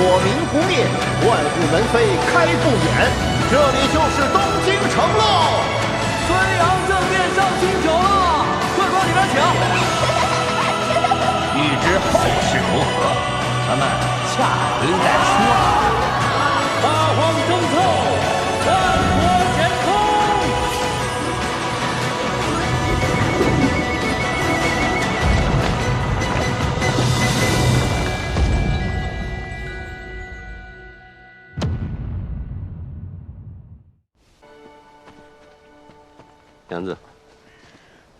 国民不灭，万户门扉开不远。这里就是东京城喽！孙杨正面上清酒了，快往里边请。欲知后事如何，咱们下回再说。八荒征凑，万国乾通。杨子，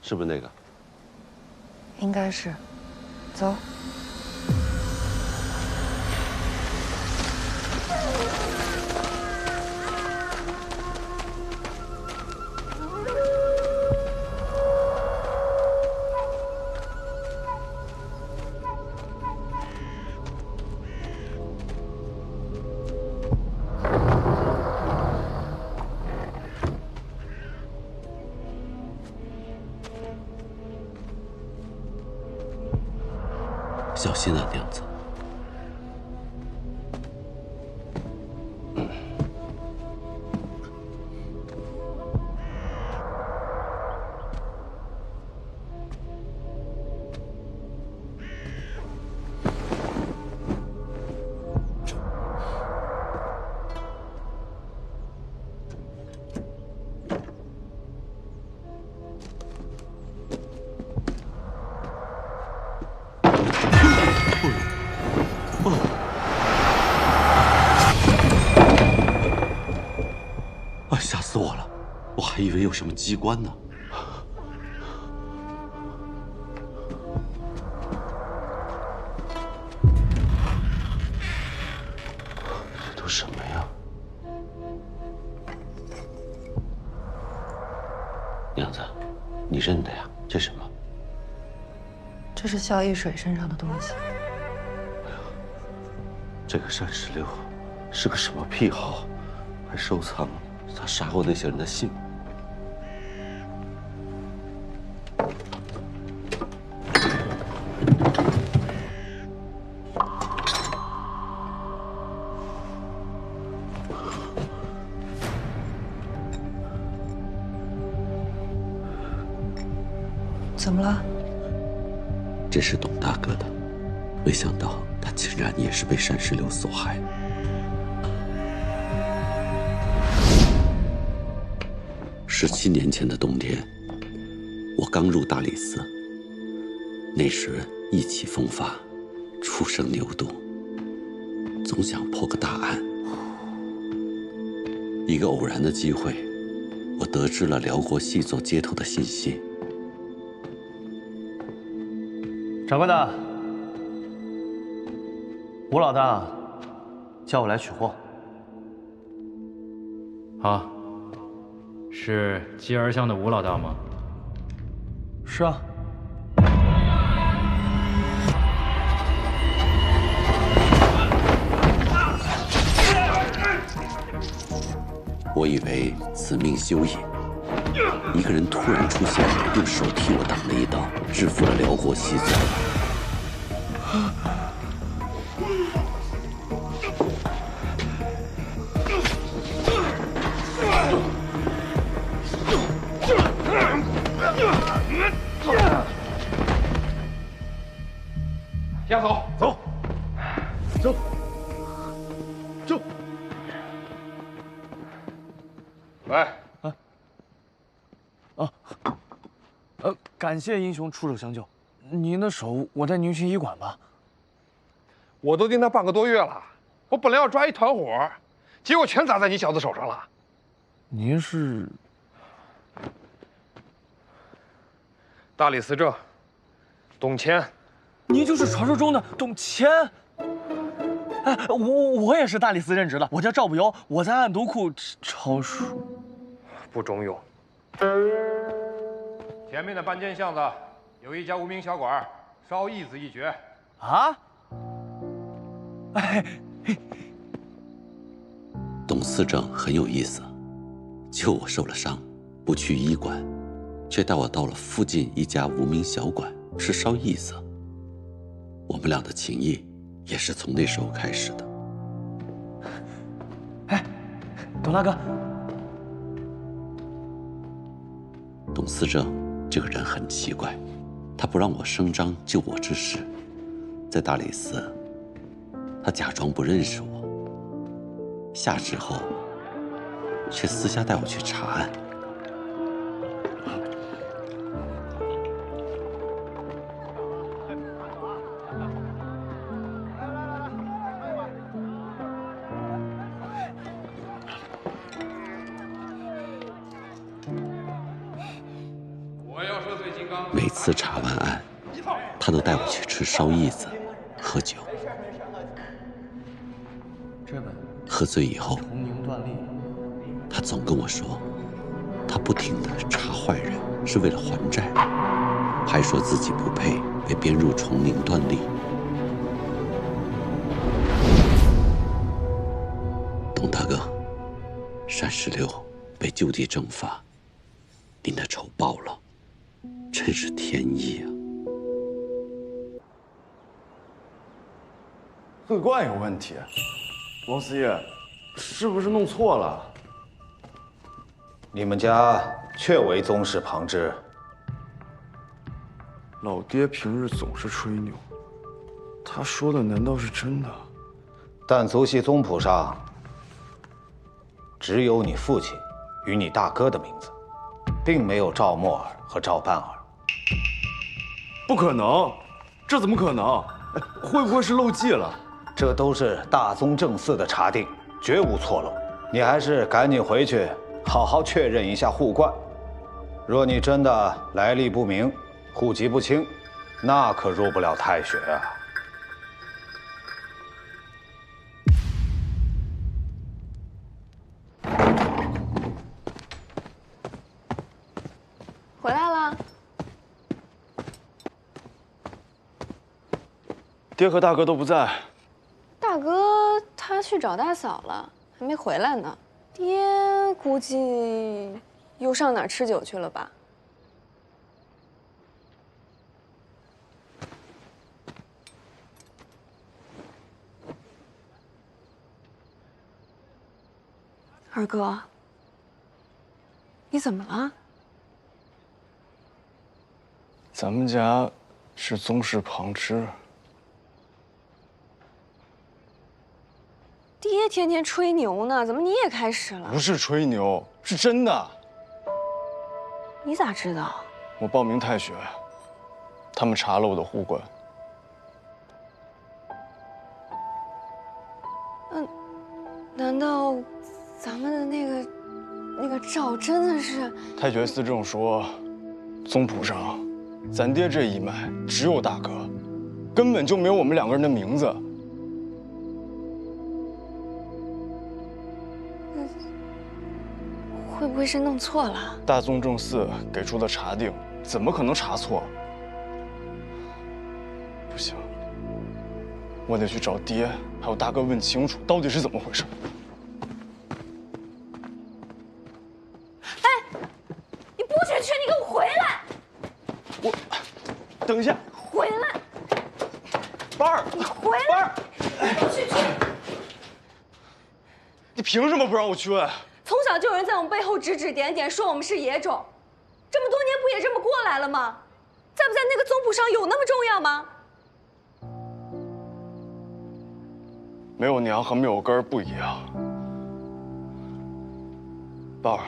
是不是那个？应该是。走。小心啊，娘子。吓死我了！我还以为有什么机关呢。这都什么呀？娘子，你认得呀？这什么？这是萧逸水身上的东西。这个单石榴是个什么癖好？还收藏他杀过那些人的信。怎么了？这是董大哥的，没想到他竟然也是被单石榴所害。17年前的冬天，我刚入大理寺。那时意气风发，初生牛犊，总想破个大案。一个偶然的机会，我得知了辽国细作街头的信息。掌柜的，吴老大叫我来取货。好。是鸡儿巷的吴老大吗？是啊。我以为此命休矣，一个人突然出现，用手替我挡了一刀，制服了辽国细作。押走，走，走，走。喂，感谢英雄出手相救。您的手我在您去医馆吧。我都盯他半个多月了，我本来要抓一团伙，结果全砸在你小子手上了。您是？大理寺正，董谦。您就是传说中的董谦。哎，我也是大理寺任职的，我叫赵不由，我在暗读库抄书。不中用。前面的半间巷子有一家无名小馆，烧义子一绝。啊？哎，董司正很有意思，就我受了伤，不去医馆，却带我到了附近一家无名小馆吃烧义子。我们俩的情谊也是从那时候开始的。董大哥，董思政这个人很奇怪，他不让我声张救我之事，在大理寺，他假装不认识我，下旨后却私下带我去查案。每次查完案，他都带我去吃烧栗子、喝酒。这本喝醉以后，从宁断例，他总跟我说，他不停地查坏人是为了还债，还说自己不配被编入崇宁断例。董大哥，单石榴被就地正法，您的仇报了，真是天意啊！客官有问题，王司爷，是不是弄错了？你们家确为宗室旁支？老爹平日总是吹牛，他说的难道是真的？但族系宗谱上只有你父亲与你大哥的名字，并没有赵默儿和赵半儿。不可能，这怎么可能？会不会是漏记了？这都是大宗正寺的查定，绝无错漏。你还是赶紧回去，好好确认一下户贯。若你真的来历不明、户籍不清，那可入不了太学啊。回来了。爹和大哥都不在。大哥他去找大嫂了，还没回来呢。爹估计又上哪儿吃酒去了吧？二哥，你怎么了？咱们家是宗室旁支。爹天天吹牛呢，怎么你也开始了？不是吹牛，是真的。你咋知道？我报名太学，他们查了我的户贯。难道咱们的那个赵真的是？太学司正说，宗谱上，咱爹这一脉只有大哥，根本就没有我们两个人的名字。会不会是弄错了？大宗正寺给出的查定，怎么可能查错？不行，我得去找爹还有大哥问清楚，到底是怎么回事。哎，你不许去！你给我回来！等一下，回来！班儿，你回来！你不许去！你凭什么不让我去？从小就有人在我们背后指指点点，说我们是野种，这么多年不也这么过来了吗？在不在那个宗谱上有那么重要吗？没有娘和没有根儿不一样。伴儿，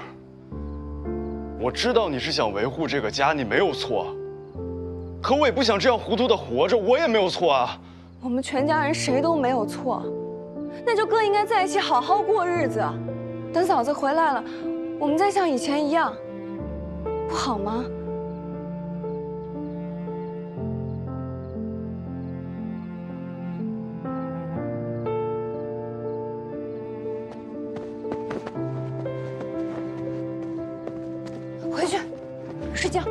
我知道你是想维护这个家，你没有错。可我也不想这样糊涂的活着，我也没有错啊。我们全家人谁都没有错，那就更应该在一起好好过日子。等嫂子回来了，我们再像以前一样，不好吗？回去睡觉。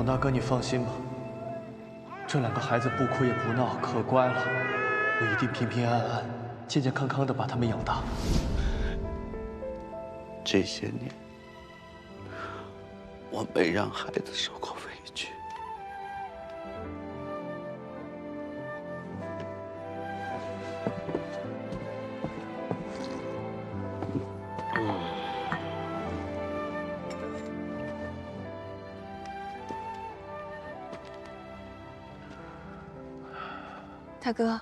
大哥，你放心吧，这2个孩子不哭也不闹，可乖了，我一定平平安安、健健康康的把他们养大。这些年，我没让孩子受过委屈。大哥，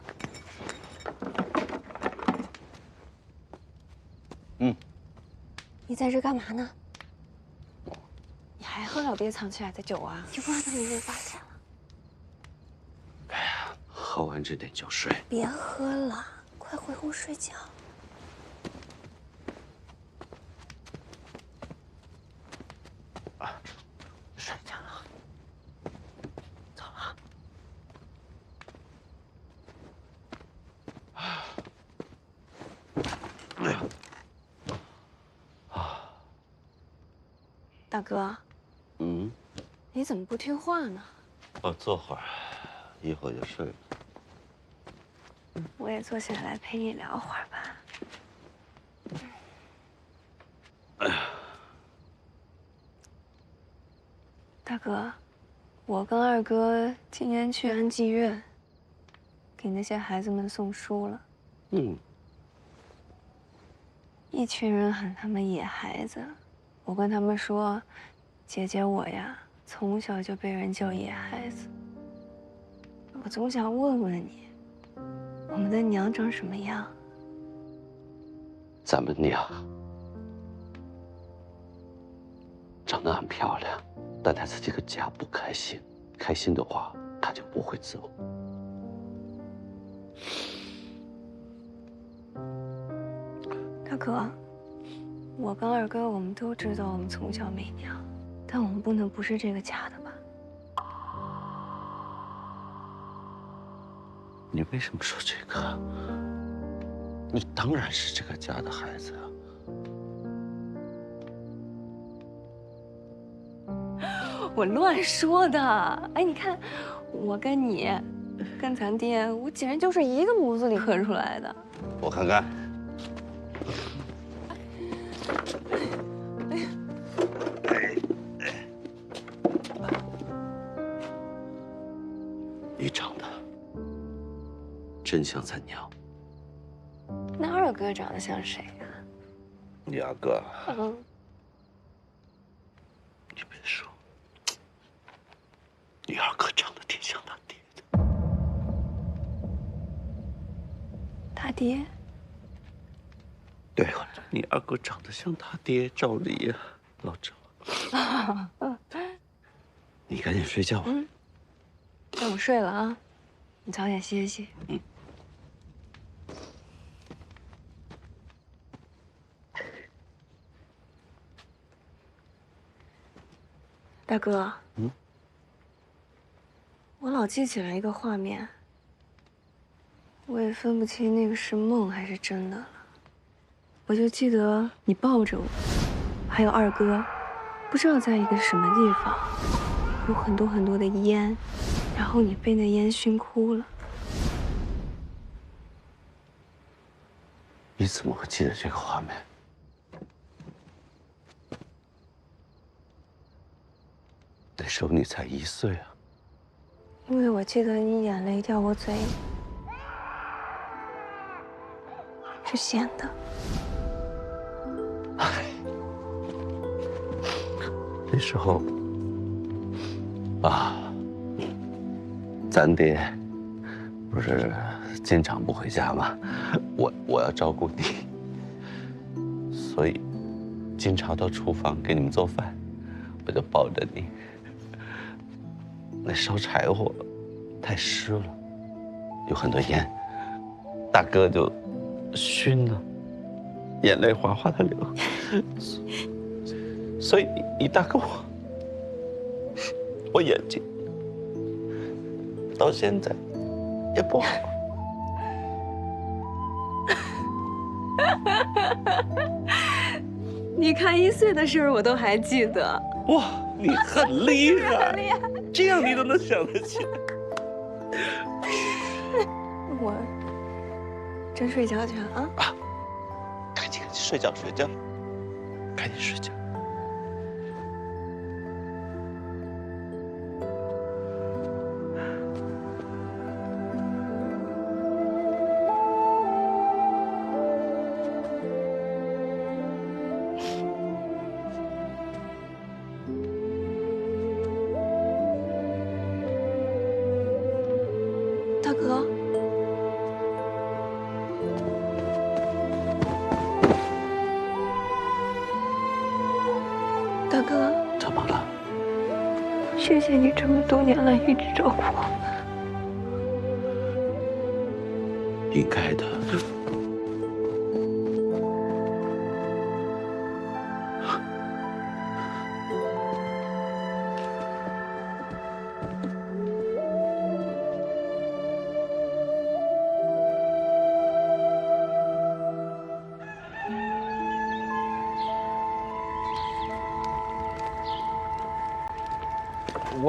你在这干嘛呢？你还喝老爹藏起来的酒啊？你不知道他们被发现了。喝完这点就睡。别喝了，快回屋睡觉。睡觉了，走了。哎呀！大哥，你怎么不听话呢？我坐会儿，一会儿就睡了。我也坐下来陪你聊会儿吧。哎呀，大哥，我跟二哥今年去安济院，给那些孩子们送书了。一群人喊他们野孩子，我跟他们说，姐姐我呀，从小就被人叫野孩子。我总想问问你，我们的娘长什么样？咱们娘长得很漂亮，但她在这个家不开心。开心的话，她就不会走。大哥，我跟二哥我们都知道我们从小没娘，但我们不能不是这个家的吧？你为什么说这个？你当然是这个家的孩子啊！我乱说的。哎，你看，我跟你，跟咱爹，我简直就是一个模子里刻出来的。我看看。你长得真像咱娘。那二哥长得像谁呀？你二哥，你别说，你二哥长得挺像他爹的。他爹？对，你二哥长得像他爹赵黎呀，老赵。你赶紧睡觉吧。那我睡了啊，你早点歇息。大哥，我老记起来一个画面，我也分不清那个是梦还是真的了。我就记得你抱着我，还有二哥，不知道在一个什么地方，有很多很多的烟，然后你被那烟熏哭了。你怎么会记得这个画面？那时候你才1岁啊。因为我记得你眼泪掉我嘴里，是咸的。那时候啊，咱爹不是经常不回家吗？我要照顾你，所以经常到厨房给你们做饭，我就抱着你。那烧柴火太湿了，有很多烟，大哥就熏了，眼泪哗哗的流。所以你大哥我眼睛到现在也不好。你看1岁的事儿我都还记得。哇，你很厉害！很厉害。这样你都能想得起来。我真睡觉去啊！赶紧睡觉，赶紧睡觉。大哥，大哥，怎么了？谢谢你这么多年来一直照顾我。应该的。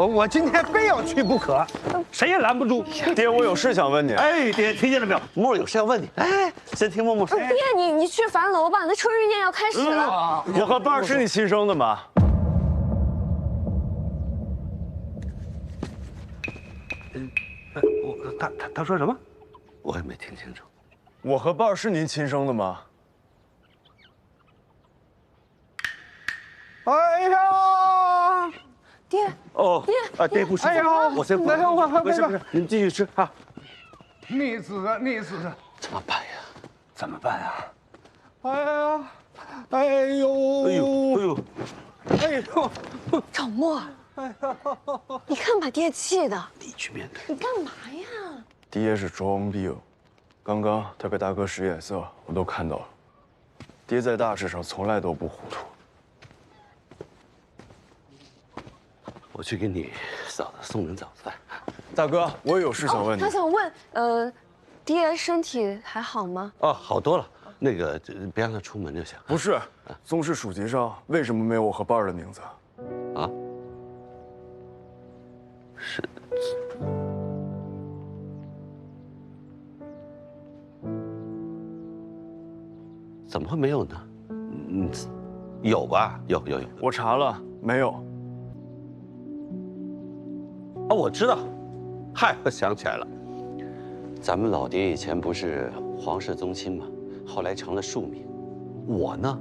我今天非要去不可，谁也拦不住。爹，我有事想问你。哎，爹，听见了没有？默默有事要问你。哎，先听默默说。爹，你去樊楼吧，那春日宴要开始了。我和伴儿是你亲生的吗？他说什么？我也没听清楚。我和伴儿是您亲生的吗？哎呀！爹，哦，爹啊，爹不舒服。哎呀，我先扶。来，没事，您继续吃啊。逆子，怎么办呀？怎么办啊？哎呀，哎呦，赵默，你看把爹气的。你去面对。你干嘛呀？爹是装病，刚刚他给大哥使眼色，我都看到了。爹在大事上从来都不糊涂。我去给你嫂子送人早饭。大哥，我也有事想问你。他想问，爹身体还好吗？哦，好多了。那个别让他出门就行。不是，宗室属籍上为什么没有我和伴儿的名字？啊？是。怎么会没有呢？有吧？有。我查了，没有。哦，我知道。嗨，我想起来了。咱们老爹以前不是皇室宗亲吗？后来成了庶民。我呢，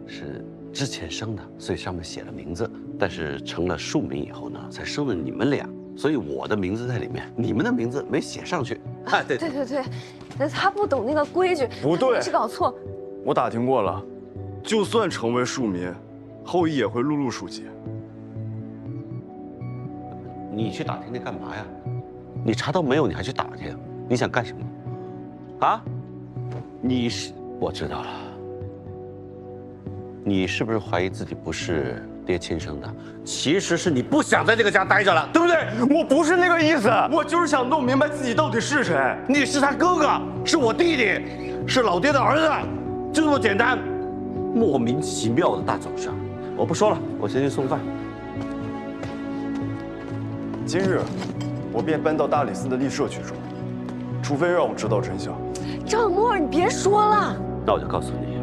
是之前生的，所以上面写了名字。但是成了庶民以后呢，才生了你们俩，所以我的名字在里面，你们的名字没写上去。哎，对，那他不懂那个规矩，不对，是搞错。我打听过了，就算成为庶民，后裔也会陆路属籍。你去打听那干嘛呀？你查到没有？你还去打听？你想干什么？啊？我知道了。你是不是怀疑自己不是爹亲生的？其实是你不想在这个家待着了，对不对？我不是那个意思，我就是想弄明白自己到底是谁。你是他哥哥，是我弟弟，是老爹的儿子，就这么简单。莫名其妙的大走上，我不说了，我先去送饭。今日，我便搬到大理寺的立舍居住，除非让我知道真相。赵默，你别说了。那我就告诉你，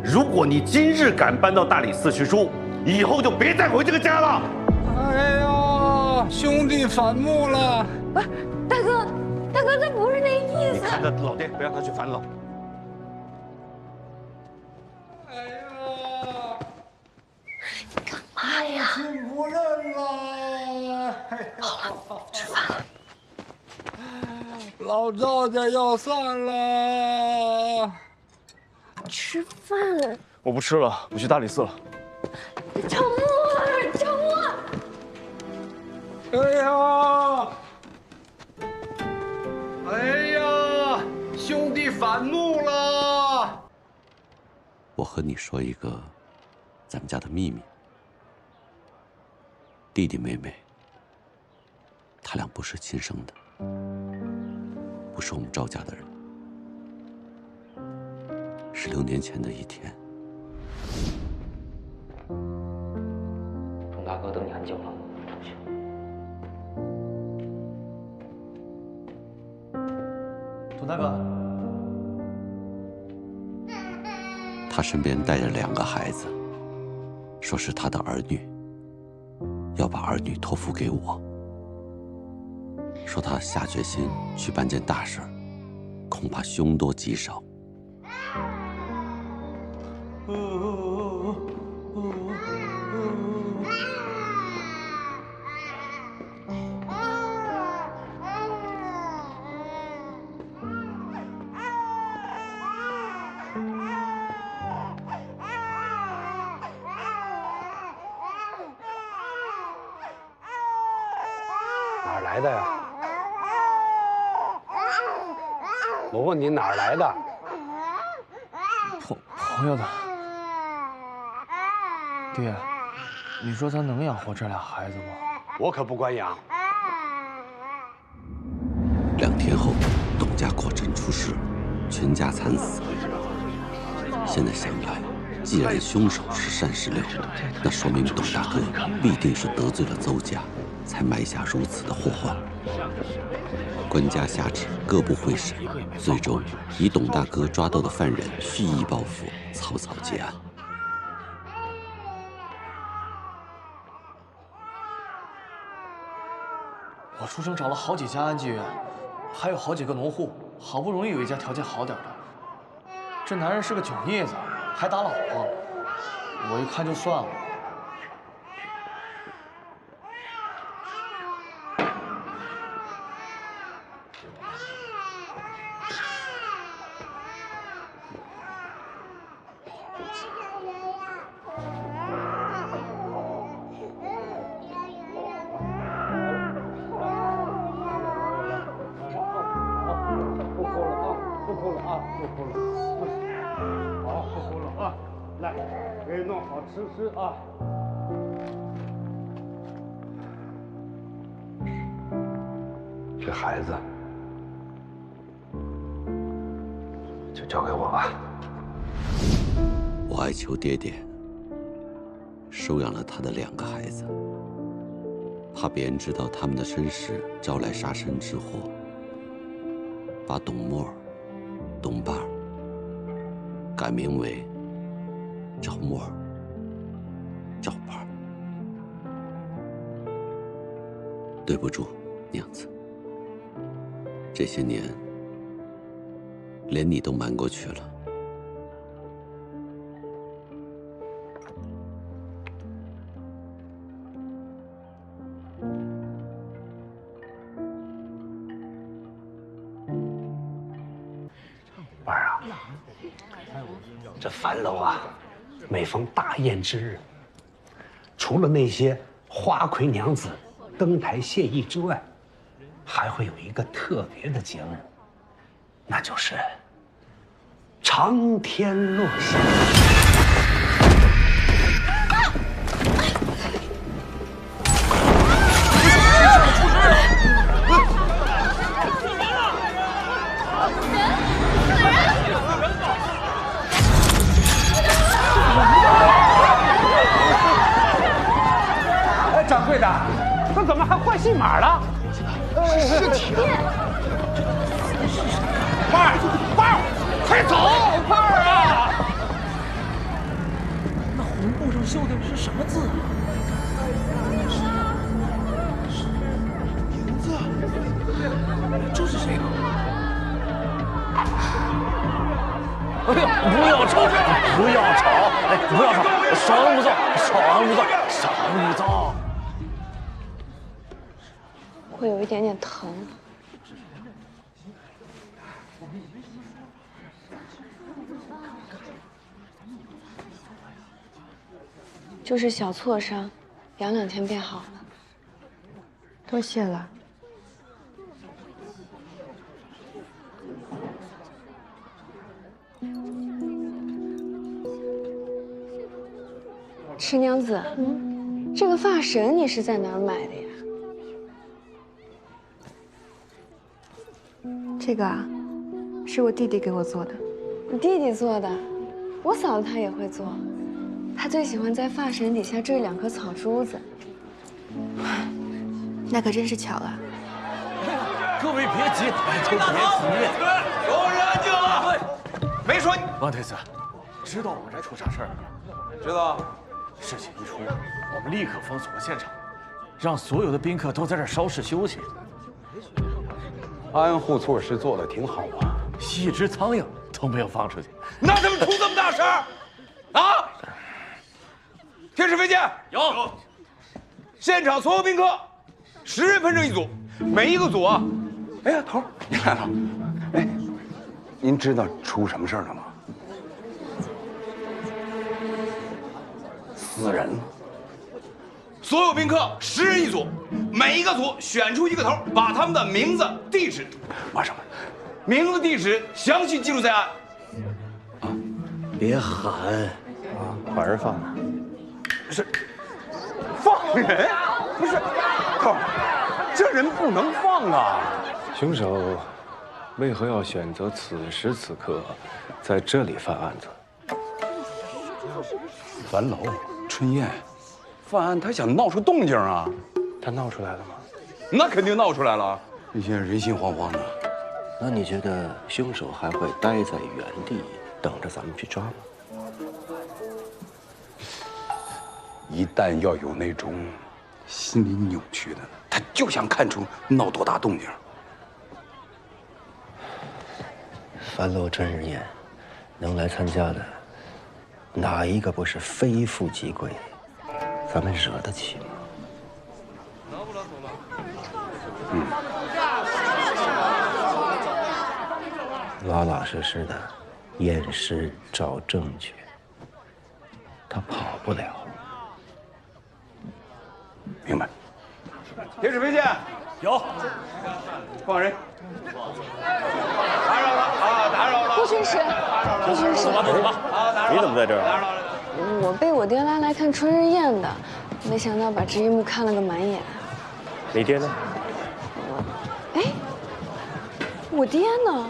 如果你今日敢搬到大理寺去住，以后就别再回这个家了。哎呀，兄弟反目了！不是，大哥，他不是那意思。你看着老爹，别让他去烦了。哎呀，干嘛呀？亲夫人啦！好了，吃饭了。老赵家要散了。吃饭。我不吃了，我去大理寺了。赵默。哎呀，兄弟反目了！我和你说一个咱们家的秘密，弟弟妹妹，他俩不是亲生的，不是我们赵家的人。16年前的一天，钟大哥等你很久了，出去。董大哥，他身边带着2个孩子，说是他的儿女，要把儿女托付给我，说他下决心去办件大事，恐怕凶多吉少。哪儿来的呀？我问你哪儿来的？朋友的。爹，你说咱能养活这俩孩子吗？我可不管养。 2天后，董家果真出事，全家惨死。现在想来，既然凶手是单石榴，那说明董大哥必定是得罪了邹家，才埋下如此的祸患。官家下旨，各部会审，最终以董大哥抓到的犯人蓄意报复，草草结案。 我出城找了好几家安济院，还有好几个农户，好不容易有一家条件好点的。这男人是个酒腻子，还打老婆，我一看就算了。吃啊！这孩子就交给我吧。我哀求爹爹收养了他的2个孩子，怕别人知道他们的身世，招来杀身之祸，把董默、董爸改名为赵默、赵爸。对不住，娘子，这些年连你都瞒过去了。婉儿啊，这樊楼啊，每逢大宴之日，除了那些花魁娘子登台谢艺之外，还会有一个特别的节目，那就是长天落下。掌柜的，他怎么还换戏码了？尸体。胖儿，胖儿，快走！胖儿啊！那红布上绣的是什么字啊？名字？这是谁啊？哎呀，不要吵！不要吵！哎，不要吵！少安勿躁！少安勿躁！少安勿躁！会有一点点疼。就是小挫伤，养2天便好了。多谢了。池娘子，这个发绳你是在哪儿买的呀？这个啊，是我弟弟给我做的。你弟弟做的？我嫂子她也会做，她最喜欢在发绳底下缀2颗草珠子。那可真是巧了。各位别急，都别急。安静了！没说你。王太子，知道我们这出啥事儿了？知道。事情一出，我们立刻封锁了现场，让所有的宾客都在这儿稍事休息。安护措施做得挺好啊，一只苍蝇都没有放出去。那怎么出这么大事儿？啊！天使飞剑有。现场所有宾客，10人分成一组，每一个组啊。哎呀，头儿，你来了。哎，您知道出什么事儿了吗？死人了。所有宾客10人一组，每一个组选出一个头，把他们的名字、地址，马上，名字、地址详细记录在案。啊，别喊啊，把人放了。是。放人？不是，头儿，这人不能放啊！凶手为何要选择此时此刻在这里犯案子？樊楼、春燕犯案，他想闹出动静啊！他闹出来了吗？那肯定闹出来了。你现在人心惶惶的。那你觉得凶手还会待在原地等着咱们去抓吗？一旦要有那种心理扭曲的，他就想看出闹多大动静。樊楼春日宴能来参加的，哪一个不是非富即贵？咱们惹得起吗？老老实实的验尸找证据，他跑不了。明白。天使飞剑有，放人。打扰了啊！打扰了。顾军师，顾军师，你怎么在这儿？我被我爹拉来看春日宴的，没想到把这一幕看了个满眼。你爹呢？哎，我爹呢？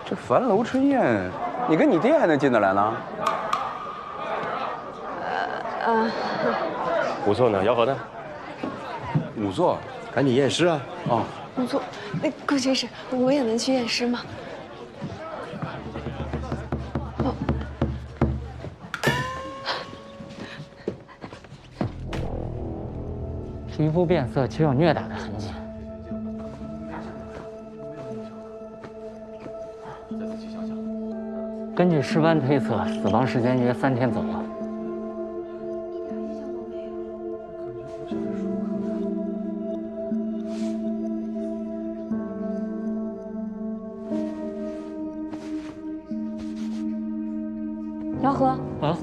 这樊楼春宴，你跟你爹还能进得来呢？仵作呢？姚河呢？仵作，赶紧验尸啊！哦，仵作，那顾军师，我也能去验尸吗？皮肤变色，却有虐打的痕迹。根据尸斑推测，死亡时间约3天左右。姚河，啊，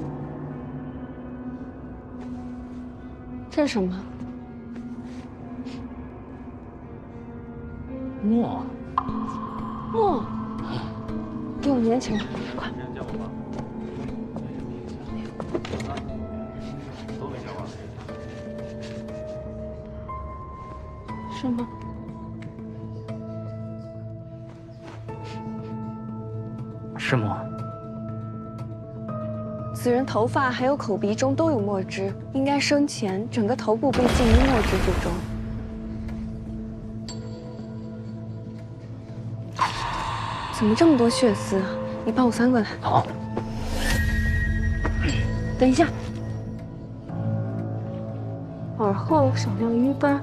这是什么？墨。墨，给我年轻人，快！什么？是墨。此人头发还有口鼻中都有墨汁，应该生前整个头部被浸于墨汁之中。怎么这么多血丝啊？你帮我3个来。好。等一下，耳后少量瘀斑，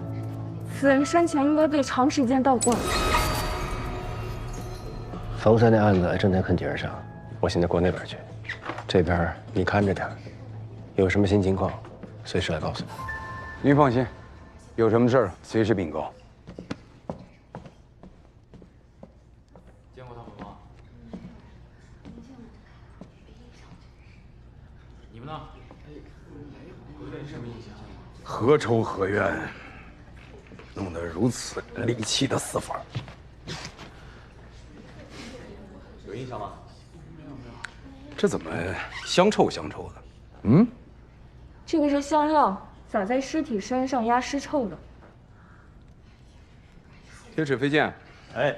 此人生前应该被长时间倒灌。冯三的案子正在坑节上，我现在过那边去，这边你看着点，有什么新情况，随时来告诉我。您放心，有什么事儿随时禀告。见过他们吗？你们呢？什么印象？何仇何怨，弄得如此离奇的死法？有印象吗？这怎么香臭香臭的？嗯，这个是香料，撒在尸体身上压尸臭的。天使飞剑，哎，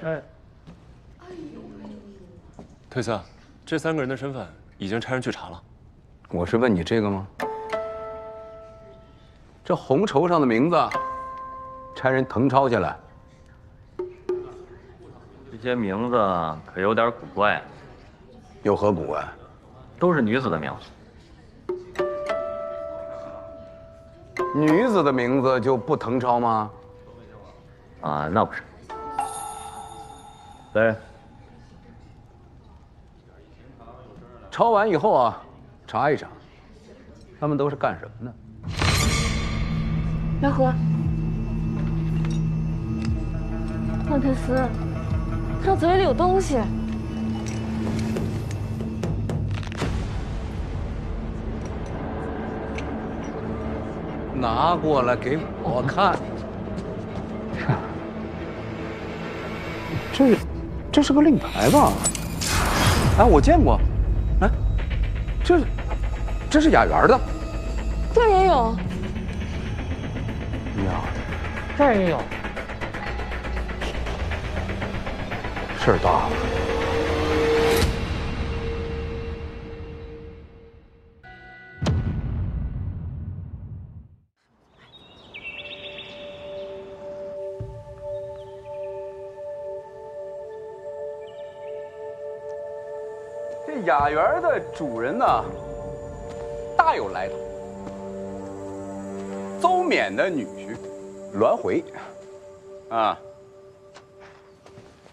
退色，这3个人的身份已经差人去查了。我是问你这个吗？这红绸上的名字，差人誊抄下来。这些名字可有点古怪。有何古怪？都是女子的名字。女子的名字就不誊抄吗？啊，那不是。来人，抄完以后啊，查一查，他们都是干什么的？苗和，曼特斯，他嘴里有东西。拿过来给我看。这是个令牌吧？哎，我见过。哎，这是雅园的。这儿也有。呀，这儿也有。事儿大了。这雅园的主人呢，大有来头。邹冕的女婿栾回，啊，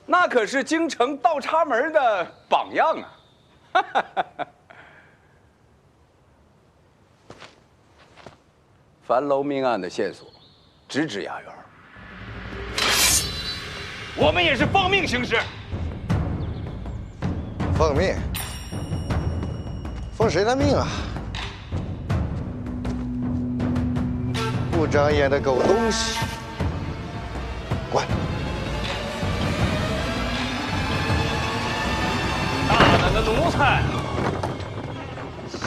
那可是京城倒插门的榜样啊！樊楼命案的线索直指雅园，我们也是奉命行事。奉命？奉谁的命啊？不长眼的狗东西！滚！大胆的奴才，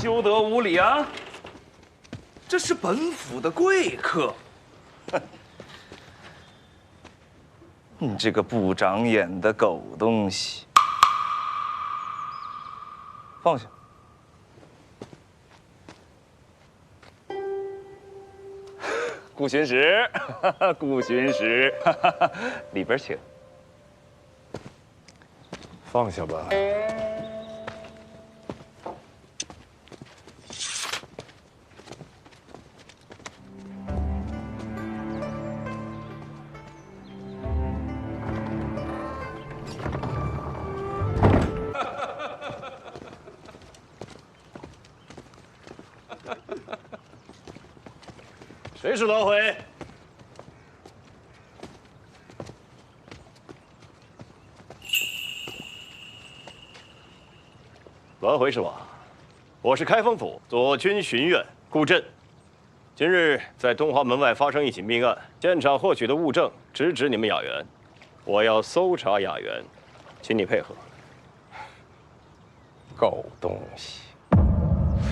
休得无礼啊！这是本府的贵客。你这个不长眼的狗东西，放下。顾巡使，顾巡使，里边请。放下吧。谁是栾回？栾回是我是开封府左军巡院顾震。今日在东华门外发生一起命案，现场获取的物证直指你们雅园，我要搜查雅园，请你配合。狗东西！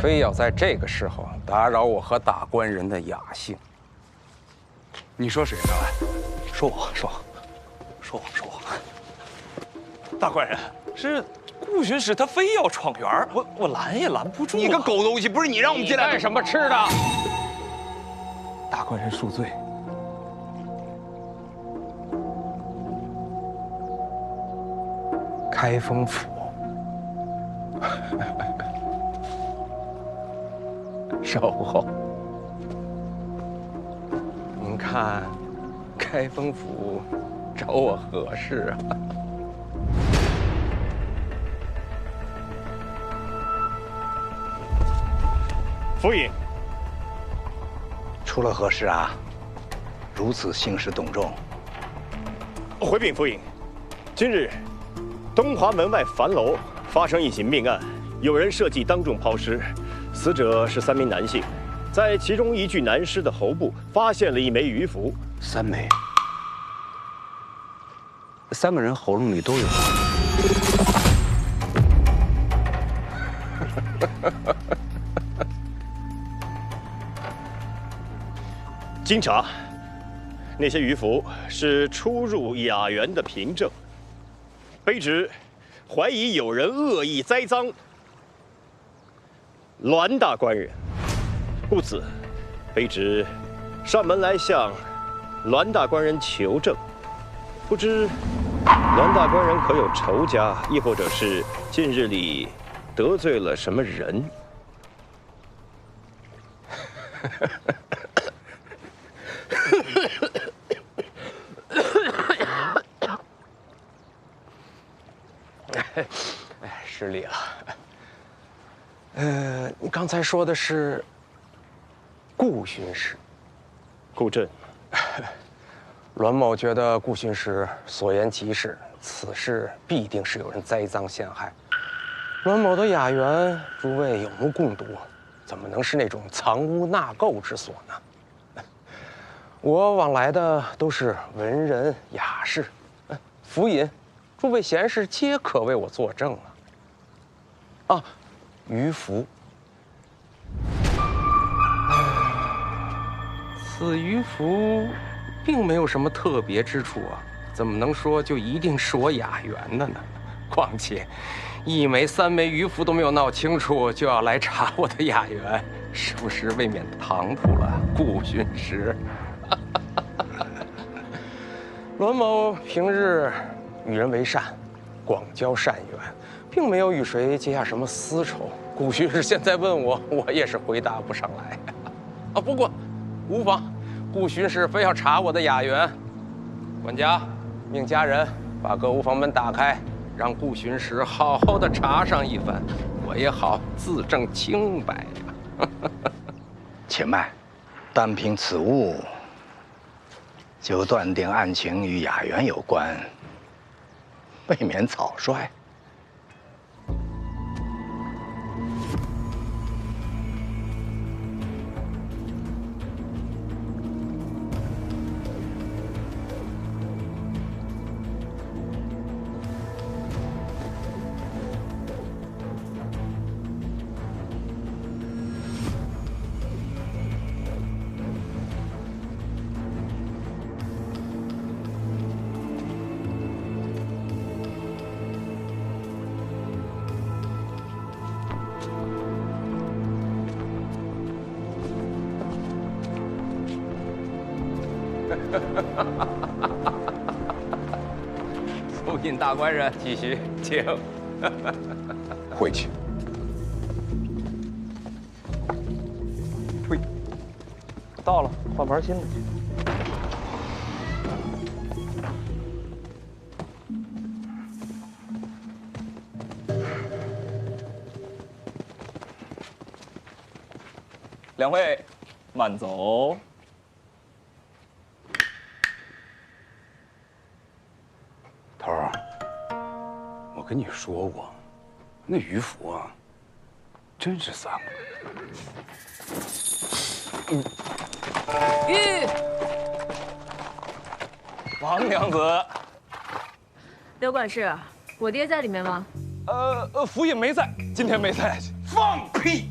非要在这个时候打扰我和大官人的雅兴。你说谁呢？说我。大官人，是顾巡使他非要闯园，我拦也拦不住。你个狗东西，不是你让我们进来干什么吃的？大官人恕罪。开封府。稍后，您看，开封府找我何事啊？府尹，出了何事啊？如此兴师动众。回禀府尹，今日东华门外樊楼发生一起命案，有人设计当众抛尸。死者是3名男性，在其中一具男尸的喉部发现了1枚鱼符，3枚。3个人喉咙里都有。经查，那些鱼符是出入雅园的凭证，卑职怀疑有人恶意栽赃栾大官人，故此，卑职上门来向栾大官人求证，不知栾大官人可有仇家，亦或者是近日里得罪了什么人？失礼了。你刚才说的是顾巡使，顾震。栾某觉得顾巡使所言极是，此事必定是有人栽赃陷害。栾某的雅园，诸位有目共睹，怎么能是那种藏污纳垢之所呢？我往来的都是文人雅士，府尹，诸位贤士皆可为我作证啊！于福，此于福并没有什么特别之处啊，怎么能说就一定是我雅园的呢？况且1枚3枚于福都没有闹清楚，就要来查我的雅园，是不是未免唐突了？顾巡使，栾某平日与人为善，广交善缘，并没有与谁结下什么私仇。顾巡使现在问我，我也是回答不上来。啊，不过无妨，顾巡使非要查我的雅园，管家命家人把各屋房门打开，让顾巡使好好的查上一番，我也好自证清白呀。且慢，单凭此物就断定案情与雅园有关，未免草率。府尹大官人，继续，请回去。退。到了，换盘新的去。两位，慢走。头儿，我跟你说过，那于福啊，真是3个。玉，王娘子，刘管事，我爹在里面吗？府尹没在，今天没在。放屁！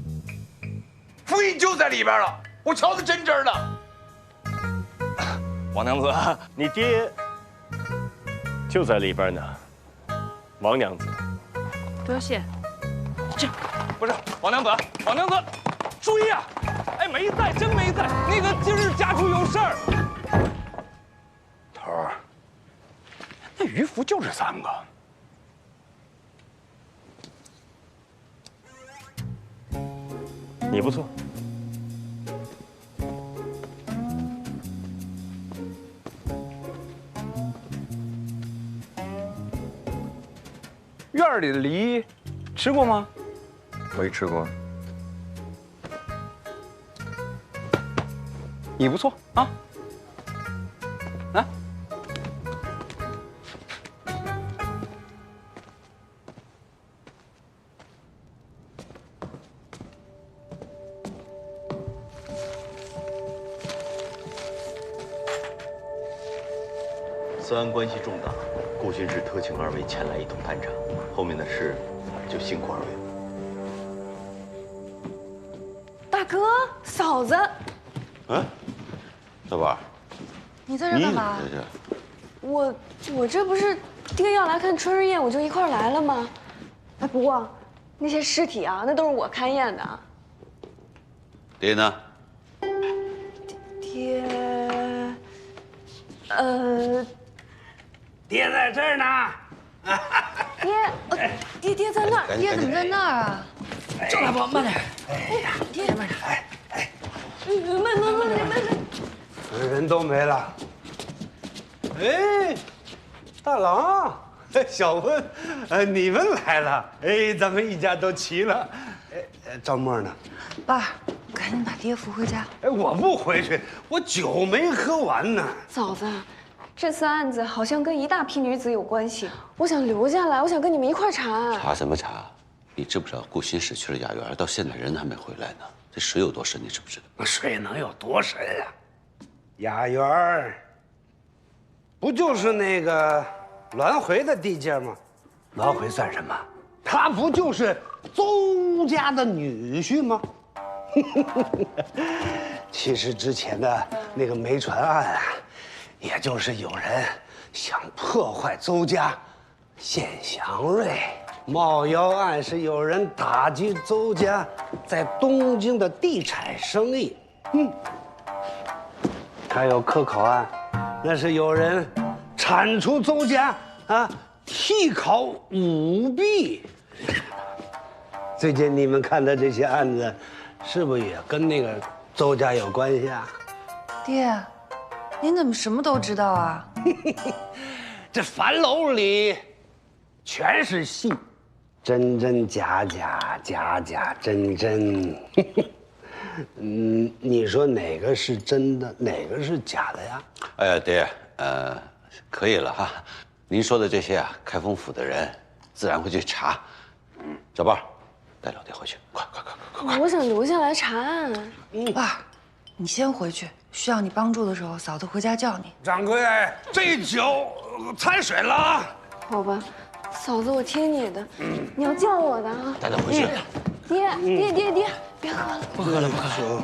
府尹就在里边了，我瞧得真真的。王娘子，你爹就在里边呢。王娘子，多谢。这不是王娘子，王娘子，注意啊！哎，没在，真没在。那个今日家中有事儿。头儿，那于福就这3个。你不错。院里的梨吃过吗？没吃过。你不错啊。来。此案关系重大，顾巡使特请2位前来一同探查，后面的事就辛苦2位了。大哥，嫂子，嗯，大宝，你在这干嘛？你在这？我这不是爹要来看春日宴，我就一块来了吗？哎，不过那些尸体啊，那都是我看验的。爹呢？爹，爹在这儿呢。爹在那儿，爹怎么在那儿啊？赵大伯，慢点。哎呀，爹慢点。慢点。人都没了。哎，大郎，小文，你们来了。哎，咱们一家都齐了。哎，赵沫呢？爸，赶紧把爹扶回家。哎，我不回去，我酒没喝完呢。嫂子，这次案子好像跟一大批女子有关系，我想留下来，我想跟你们一块查。查什么查？你知不知道顾新失去了雅媛，到现在人还没回来呢？这水有多深，你知不知道？那水能有多深啊？雅媛儿，不就是那个栾回的地界吗？栾回算什么？他不就是邹家的女婿吗？其实之前的那个梅船案啊，也就是有人想破坏邹家。献祥瑞冒妖案是有人打击邹家在东京的地产生意。还有科考案，那是有人铲除邹家替考舞弊。最近你们看的这些案子，是不是也跟那个邹家有关系啊？爹，您怎么什么都知道啊？这樊楼里全是戏，真真假假，假假真真。你说哪个是真的，哪个是假的呀？哎呀，爹，可以了哈。您说的这些啊，开封府的人自然会去查。小豹，带老爹回去，快！我想留下来查案。爸，你先回去，需要你帮助的时候，嫂子回家叫你。掌柜，这酒掺水了啊！好吧，嫂子，我听你的，你要叫我的啊。带他回去。爹，别喝了，不喝了。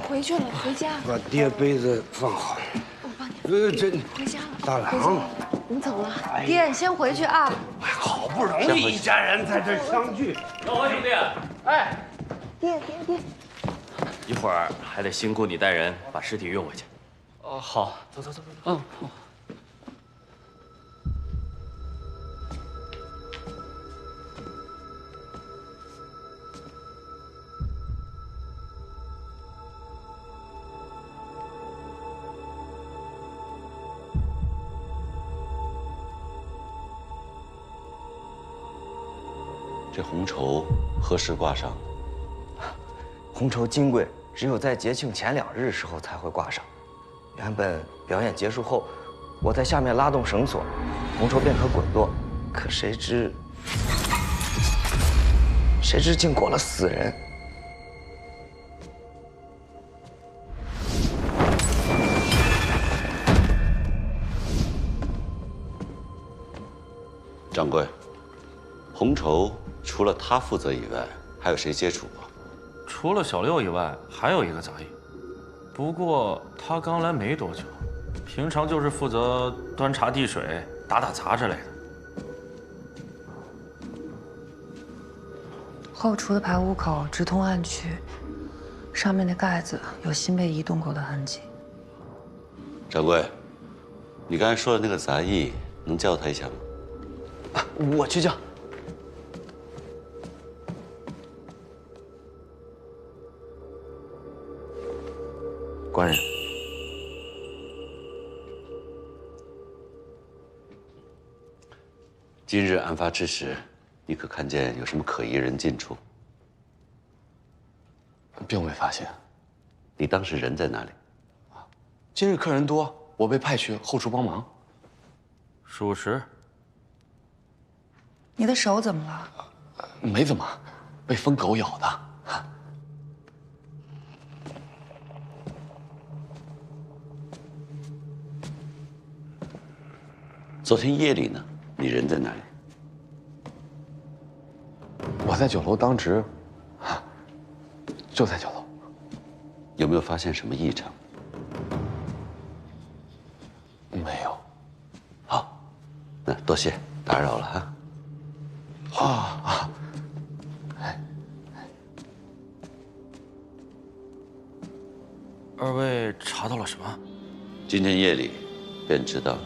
回去了，回家。把爹杯子放好。我帮你。这回家了。大郎，你走了。爹，你先回去啊。好不容易一家人在这相聚。老王兄弟，哎，爹。一会儿还得辛苦你带人把尸体运回去。哦，好，走。好。这红绸何时挂上？红绸金贵只有在节庆前2日时候才会挂上。原本表演结束后，我在下面拉动绳索，红绸便可滚落。可谁知竟裹了死人。掌柜，红绸除了他负责以外，还有谁接触过？除了小六以外，还有一个杂役，不过他刚来没多久，平常就是负责端茶递水、打杂之类的。后厨的排污口直通暗区，上面的盖子有新被移动过的痕迹。掌柜，你刚才说的那个杂役，能叫他一下吗？我去叫。官人，今日案发之时，你可看见有什么可疑人进出？并未发现。你当时人在哪里？今日客人多，我被派去后厨帮忙。属实。你的手怎么了？没怎么，被疯狗咬的。昨天夜里呢？你人在哪里？我在酒楼当值，就在酒楼。有没有发现什么异常？没有。好，那多谢，打扰了哈。二位查到了什么？今天夜里便知道了。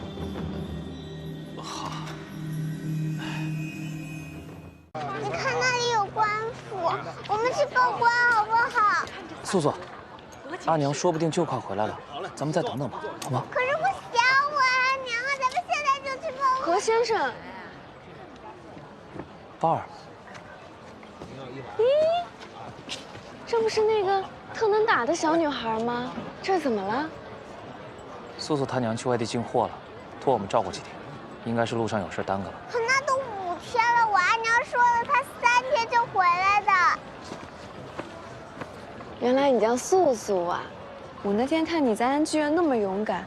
好。放过好不好？素素，阿娘说不定就快回来了，咱们再等等吧，好吗？可是我想我阿娘啊，咱们现在就去放。何先生，包儿，咦，这不是那个特能打的小女孩吗？这怎么了？素素她娘去外地进货了，托我们照顾几天，应该是路上有事耽搁了。可那都5天了，我阿娘说了，她3天就回来的。原来你叫素素啊！我那天看你在安剧院那么勇敢，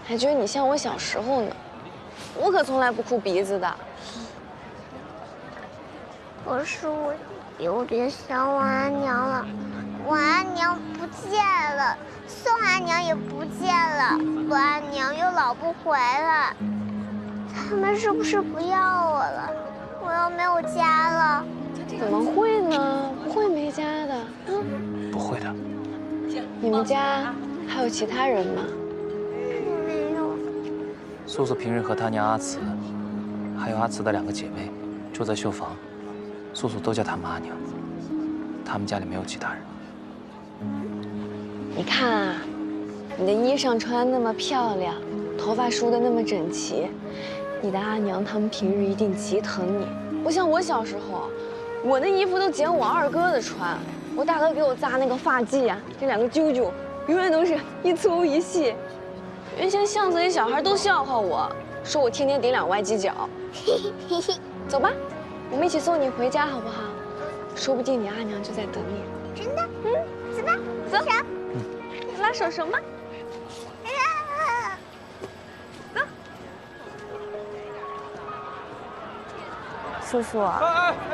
还觉得你像我小时候呢。我可从来不哭鼻子的。可是我有点想我阿娘了，我阿娘不见了，宋阿娘也不见了，我阿娘又老不回来，他们是不是不要我了？我又没有家了。怎么会呢？不会没家的。不会的。你们家还有其他人吗？没有。素素平日和她娘阿慈，还有阿慈的2个姐妹，住在绣房，素素都叫他们阿娘。他们家里没有其他人。你看啊，你的衣裳穿得那么漂亮，头发梳得那么整齐，你的阿娘他们平日一定极疼你。不像我小时候，我的衣服都捡我2哥的穿。我大哥给我扎那个发髻啊，这2个揪揪永远都是一粗一细。原先巷子里小孩都笑话我，说我天天顶2歪犄角。走吧，我们一起送你回家好不好？说不定你阿娘就在等你。真的？走吧，走。拉手手吗？走。素素，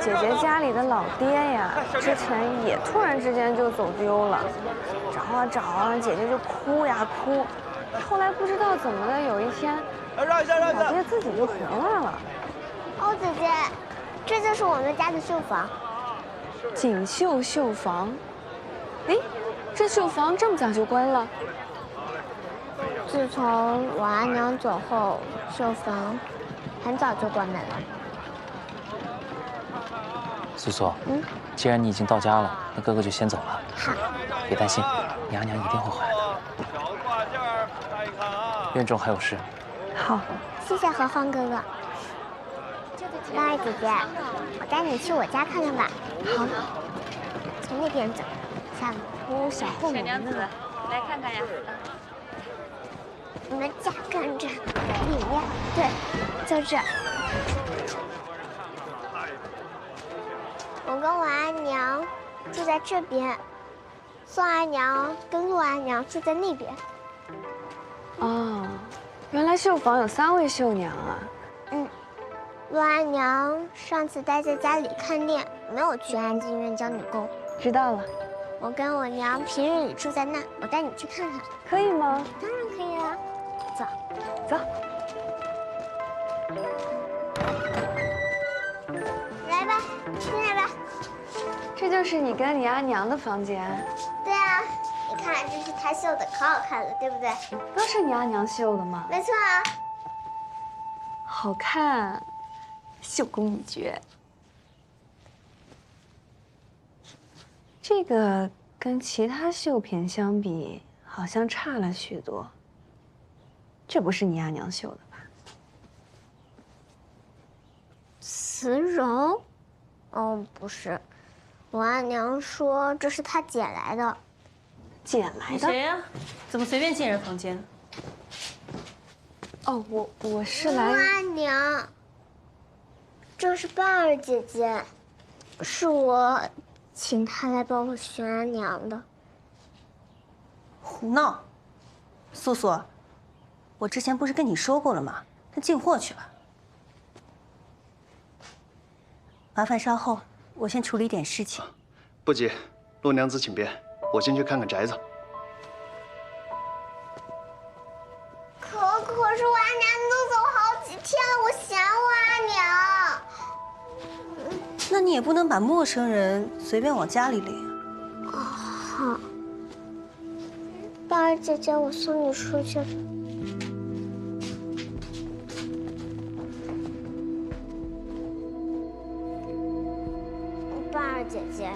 姐姐家里的老爹呀，之前也突然之间就走丢了，找啊找啊，姐姐就哭呀哭。后来不知道怎么的，有一天，老爹自己就回来了。哦，姐姐，这就是我们家的绣房。锦绣绣房。哎，这绣房这么早就关了？自从我阿娘走后，绣房很早就关门了。素素，既然你已经到家了，那哥哥就先走了。好，别担心，你阿娘一定会回来的。院中还有事。好，谢谢何方哥哥。浪儿姐姐，我带你去我家看看吧。好，从那边走，下路。我有小后门呢。来看看呀。我们家跟着里面，对，就这。我跟我阿娘住在这边，宋阿娘跟陆阿娘住在那边。哦，原来绣房有3位绣娘啊。陆阿娘上次待在家里看店，没有去安静院教女工。知道了。我跟我娘平日里住在那，我带你去看看，可以吗？当然可以了。走，走。来吧，进来吧。这就是你跟你阿娘的房间。对啊，你看这是她绣的，可好看了，对不对？都是你阿娘绣的吗？没错啊。好看，绣工一绝。这个跟其他绣品相比，好像差了许多。这不是你阿娘绣的吧？丝绒？哦，不是，我阿娘说这是她捡来的。捡来的？谁呀？怎么随便进人房间？哦，我是来。阿娘，这是半儿姐姐，是我请她来帮我寻阿娘的。胡闹！素素，我之前不是跟你说过了吗？她进货去了。麻烦稍后，我先处理点事情。不急，陆娘子请便，我先去看看宅子。可是我阿娘都走好几天了，我想我阿娘。那你也不能把陌生人随便往家里领。好，半儿姐姐，我送你出去。半儿姐姐，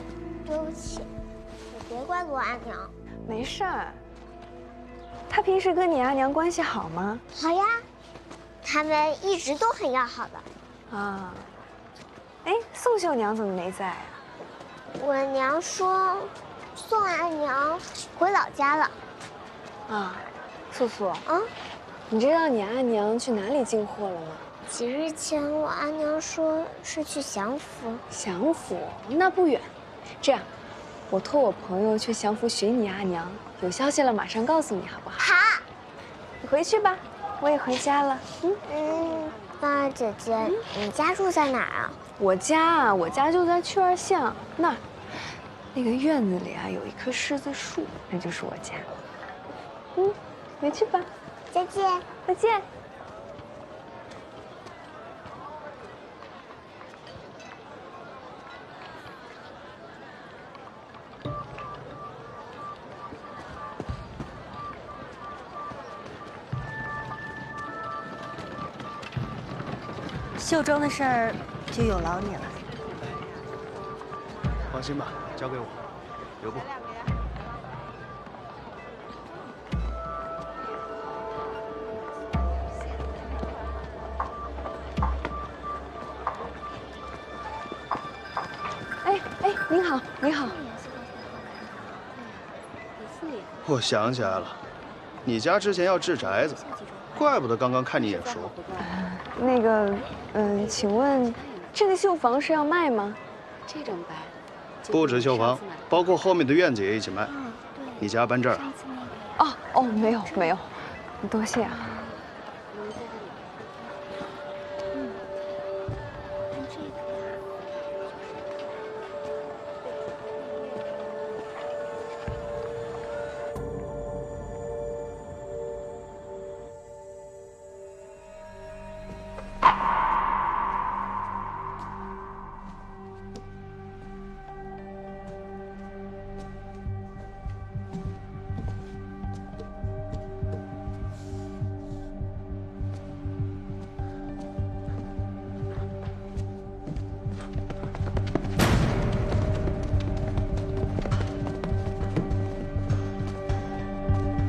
对不起，你别怪罗阿娘。没事儿。他平时跟你阿娘关系好吗？好呀，他们一直都很要好的。啊。哎，宋秀娘怎么没在啊？我娘说，宋阿娘回老家了。啊，素素。你知道你阿娘去哪里进货了吗？几日前，我阿娘说是去祥符。祥符那不远，这样，我托我朋友去祥符寻你阿娘，有消息了马上告诉你，好不好？好。你回去吧，我也回家了。芳儿姐姐，你家住在哪儿啊？我家就在雀儿巷那儿，那个院子里啊有一棵柿子树，那就是我家。回去吧。再见。再见。秀庄的事儿就有劳你了。放心吧，交给我，留步。哎，您好，您好。我想起来了，你家之前要置宅子，怪不得刚刚看你眼熟。那个，请问这个绣房是要卖吗？这种白，不止绣房，包括后面的院子也一起卖。你家搬这儿啊？哦，没有，多谢啊。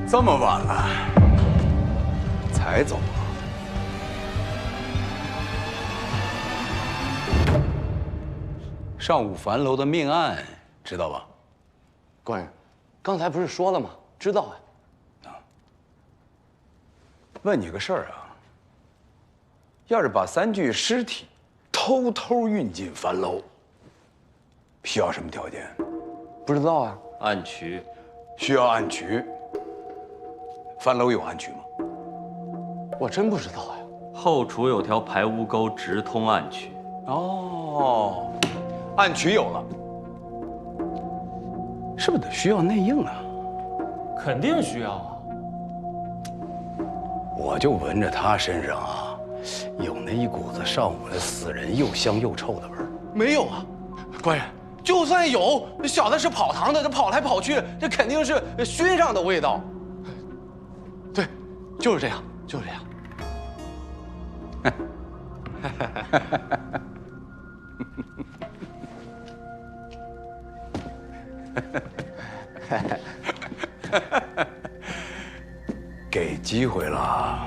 这么晚了，才走啊？上午樊楼的命案知道吧？官人，刚才不是说了吗？知道啊。问你个事儿啊，要是把3具尸体偷偷运进樊楼，需要什么条件？不知道啊。暗渠，需要暗渠。樊楼有暗渠吗？我真不知道呀。后厨有条排污沟直通暗渠。哦，暗渠有了，是不是得需要内应啊？肯定需要啊。我就闻着他身上啊，有那一股子上午的死人又香又臭的味儿。没有啊，官人，就算有，小的是跑堂的，这跑来跑去，这肯定是熏上的味道。对，就是这样，就是这样。给机会了，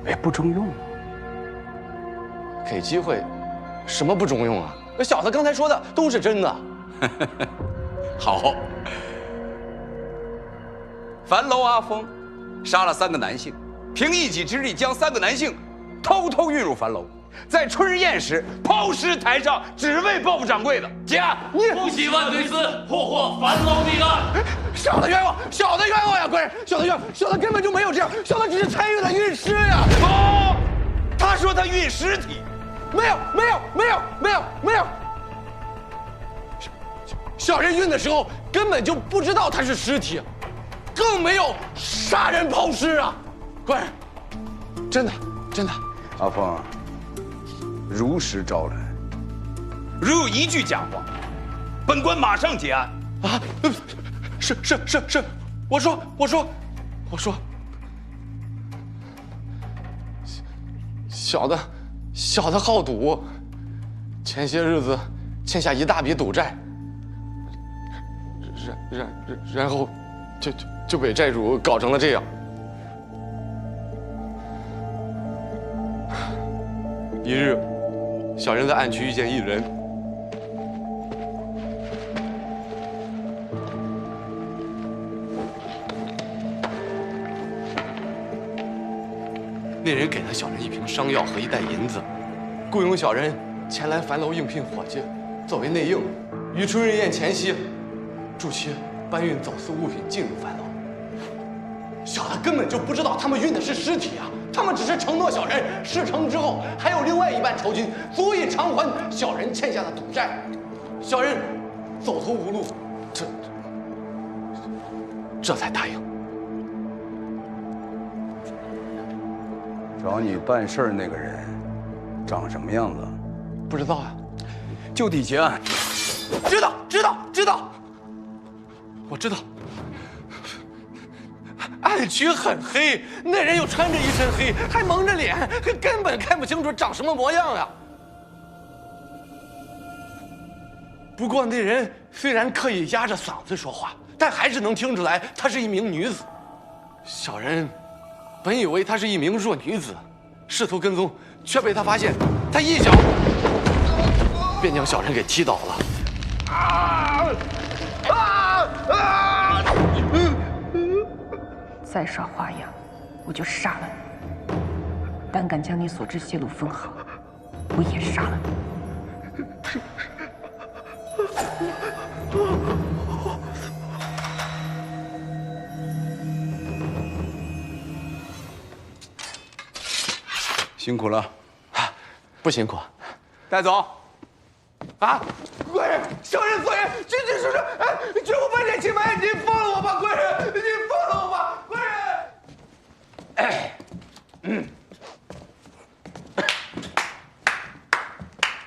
哎，不中用。给机会，什么不中用啊？那小子刚才说的都是真的。好，樊楼阿峰杀了3个男性，凭一己之力将3个男性偷偷运入樊楼，在春日宴时抛尸台上，只为报复掌柜的。姐，你恭喜万岁司破获樊楼命案。小的冤枉，小的冤枉呀！官人，小的冤枉，小的根本就没有这样，小的只是参与了运尸呀。哦，他说他运尸体，没有。小人运的时候根本就不知道他是尸体，更没有杀人抛尸啊！官人，真的。阿峰，如实招来。如有一句假话，本官马上结案。啊，是，我说，小的好赌，前些日子欠下一大笔赌债，然后就被债主搞成了这样。一日，小人在暗区遇见一人，那人给了小人一瓶伤药和一袋银子，雇佣小人前来樊楼应聘伙计，作为内应，于春日宴前夕，助其搬运走私物品进入樊楼。小的根本就不知道他们运的是尸体啊！他们只是承诺小人事成之后还有另外一半酬金，足以偿还小人欠下的赌债。小人走投无路，这才答应。找你办事儿那个人长什么样子？不知道啊。就地结案。知道，我知道。暗区很黑，那人又穿着一身黑，还蒙着脸，根本看不清楚长什么模样呀。不过那人虽然刻意压着嗓子说话，但还是能听出来她是一名女子。小人本以为她是一名弱女子，试图跟踪，却被她发现，她一脚便将小人给踢倒了。再耍花样，我就杀了你！胆敢将你所知泄露分毫，我也杀了你！辛苦了，不辛苦。带走。啊！官人，小人所言句句属实，绝无半点欺瞒，您放了我吧，官人，您放了我吧，官人。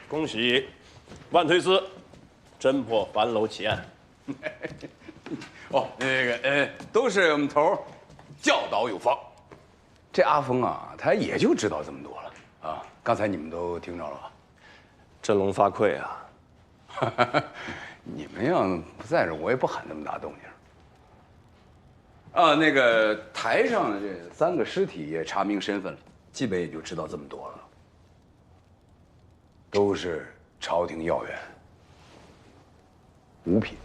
恭喜万推司侦破樊楼奇案。哦，都是我们头教导有方。这阿峰啊，他也就知道这么多了啊。刚才你们都听着了吧？振聋发聩啊！你们要不在这，我也不喊那么大动静。啊，那个台上的这3个尸体也查明身份了，基本也就知道这么多了。都是朝廷要员，五品。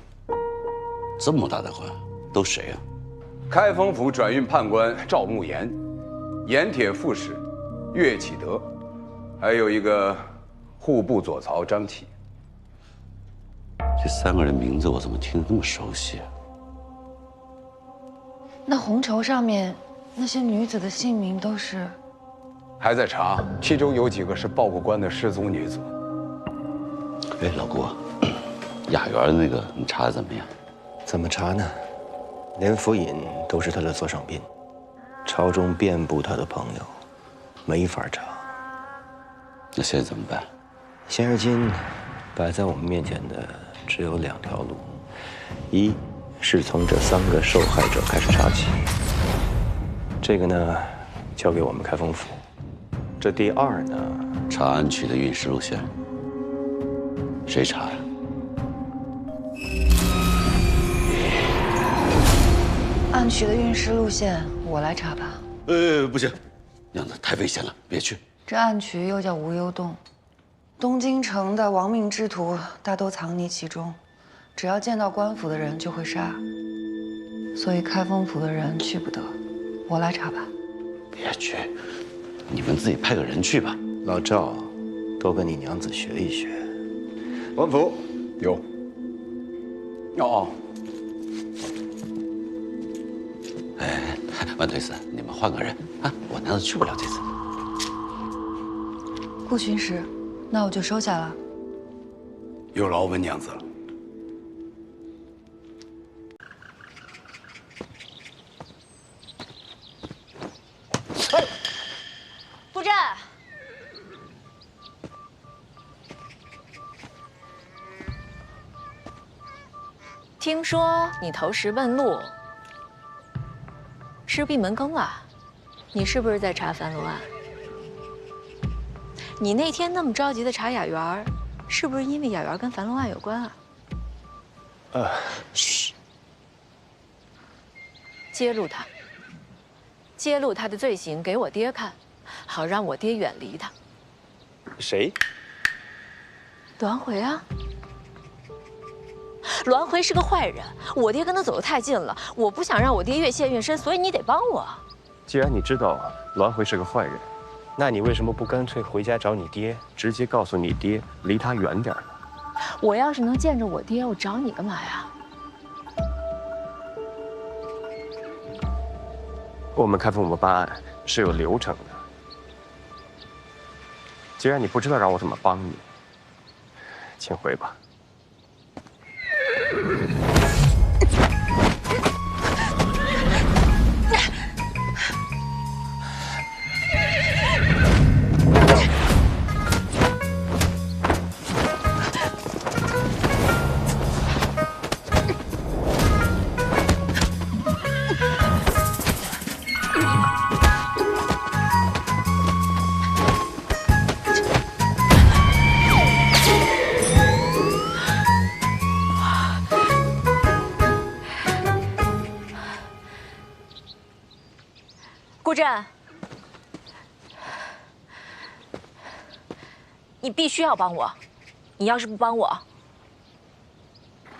这么大的官，都谁啊？开封府转运判官赵慕言，盐铁副使岳启德，还有一个户部左曹张启。这3个人名字我怎么听得那么熟悉啊？那红绸上面那些女子的姓名都是？还在查，其中有几个是报过官的失踪女子。哎，老郭，雅园那个你查的怎么样？怎么查呢？连府尹都是他的座上宾，朝中遍布他的朋友，没法查。那现在怎么办？现而今，摆在我们面前的只有2条路：一是从这3个受害者开始查起，这个呢，交给我们开封府。这第2呢，查安区的运输路线，谁查呀？暗区的运尸路线，我来查吧。不行，娘子太危险了，别去。这暗渠又叫无忧洞，东京城的亡命之徒大都藏匿其中，只要见到官府的人就会杀，所以开封府的人去不得，我来查吧。别去，你们自己派个人去吧。老赵，多跟你娘子学一学。王府有。哦。哎，万推司，你们换个人啊，我娘子去不了这次。顾巡使，那我就收下了。有劳温娘子了。布阵。听说你投石问路，是闭门羹啊？你是不是在查樊楼案？你那天那么着急的查雅园，是不是因为雅园跟樊楼案有关啊？嘘，揭露他，揭露他的罪行给我爹看，好让我爹远离他。谁？栾回啊。栾回是个坏人，我爹跟他走得太近了，我不想让我爹越陷越深，所以你得帮我。既然你知道栾回是个坏人，那你为什么不干脆回家找你爹，直接告诉你爹离他远点呢？我要是能见着我爹，我找你干嘛呀？我们开封办案是有流程的。既然你不知道让我怎么帮你，请回吧。顾震，你必须要帮我，你要是不帮我，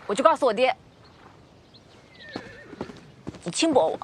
我就告诉我爹，你轻薄我。